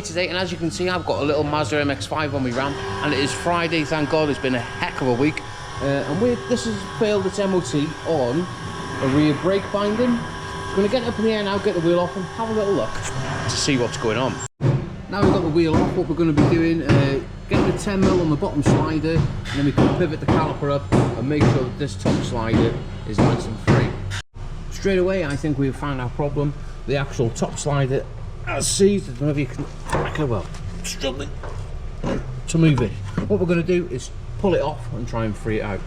today, and as you can see, I've got a little Mazda MX-5 on my ramp, and it is Friday, thank God. It's been a heck of a week, and this has failed its MOT on a rear brake binding. I'm going to get up in the air now, get the wheel off, and have a little look to see what's going on. Now we've got the wheel off, what we're going to be doing, getting the 10mm on the bottom slider, and then we can pivot the caliper up and make sure that this top slider is nice and free. Straight away, I think we've found our problem. The actual top slider has seized. I don't know if you can, well, struggling to move it. What we're going to do is pull it off and try and free it out.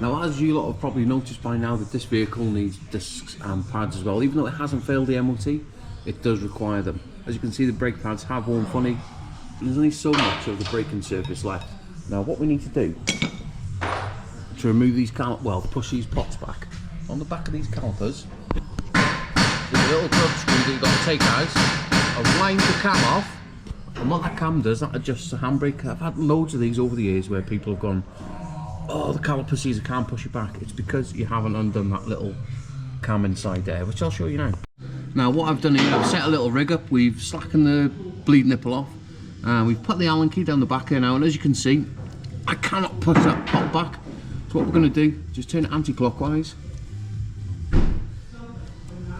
Now, as you lot have probably noticed by now, that this vehicle needs discs and pads as well. Even though it hasn't failed the MOT, it does require them. As you can see, the brake pads have worn funny, and there's only so much of the braking surface left. Now, what we need to do to remove these push these pots back. On the back of these calipers, there's a little grub screw that you've got to take out and wind the cam off. And what that cam does, that adjusts the handbrake. I've had loads of these over the years where people have gone, oh, the caliper sees I can't push it back. It's because you haven't undone that little cam inside there, which I'll show you now. Now, what I've done here, I've set a little rig up. We've slackened the bleed nipple off, and we've put the Allen key down the back there now. And as you can see, I cannot push that pot back. So what we're going to do, just turn it anti-clockwise,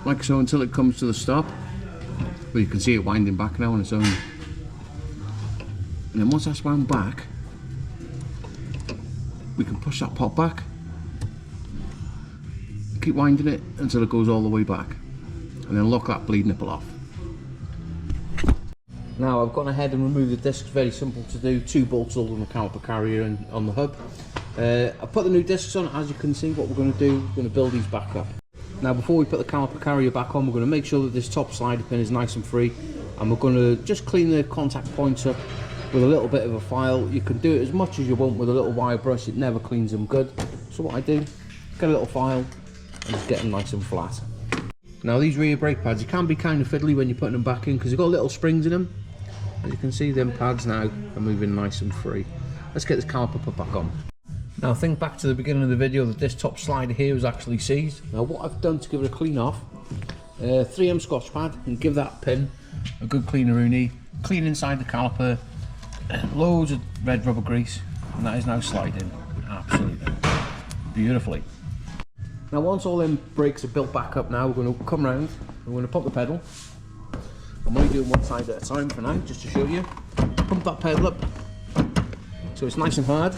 like so, until it comes to the stop. Well, you can see it winding back now on its own. And then once that's wound back, we can push that pot back, keep winding it until it goes all the way back, and then lock that bleed nipple off. Now I've gone ahead and removed the discs. Very simple to do. 2 bolts holding the caliper carrier and on the hub. I put the new discs on. As you can see, what we're going to do, we're going to build these back up. Now, before we put the caliper carrier back on, we're going to make sure that this top slider pin is nice and free, and we're going to just clean the contact points up with a little bit of a file. You can do it as much as you want with a little wire brush. It never cleans them good. So what I do, get a little file and just get them nice and flat. Now, these rear brake pads, you can be kind of fiddly when you're putting them back in because they've got little springs in them. As you can see, them pads now are moving nice and free. Let's get this caliper put back on. Now, think back to the beginning of the video that this top slider here was actually seized. Now, what I've done to give it a clean off, 3M Scotch pad, and give that pin a good cleaner-oonie. Clean inside the caliper, loads of red rubber grease, and that is now sliding absolutely beautifully. Now, once all them brakes are built back up now, we're going to come round, we're going to pump the pedal. I'm only doing one side at a time for now, just to show you. Pump that pedal up so it's nice and hard.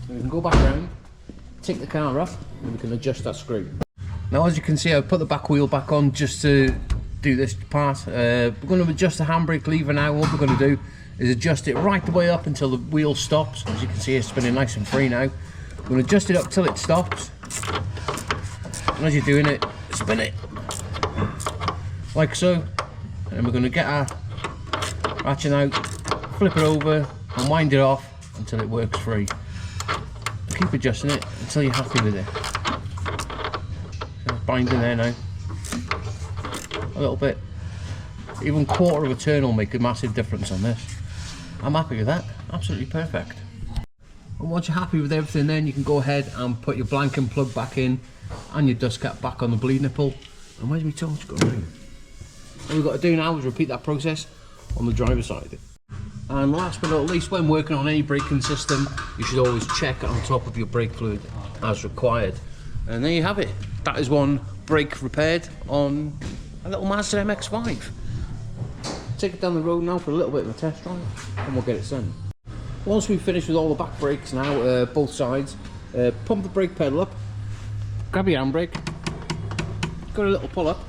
We can go back around, take the car off, and we can adjust that screw. Now, as you can see, I've put the back wheel back on just to do this part. We're going to adjust the handbrake lever now. What we're going to do is adjust it right the way up until the wheel stops. As you can see, it's spinning nice and free now. We're going to adjust it up till it stops. And as you're doing it, spin it like so. And we're going to get our ratchet out, flip it over, and wind it off until it works free. Keep adjusting it until you're happy with it. So it's binding there now. A little bit. Even quarter of a turn will make a massive difference on this. I'm happy with that. Absolutely perfect. And once you're happy with everything, then you can go ahead and put your blanking plug back in and your dust cap back on the bleed nipple. And where's my torch going? All we've got to do now is repeat that process on the driver's side. And last but not least, when working on any braking system, you should always check on top of your brake fluid as required. And there you have it. That is one brake repaired on a little Mazda MX-5. Take it down the road now for a little bit of a test drive, and we'll get it sent. Once we've finished with all the back brakes now, both sides, pump the brake pedal up, grab your handbrake, got a little pull up,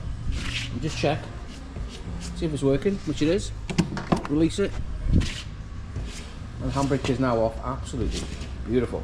and just check, see if it's working, which it is. Release it, and handbrake is now off. Absolutely beautiful.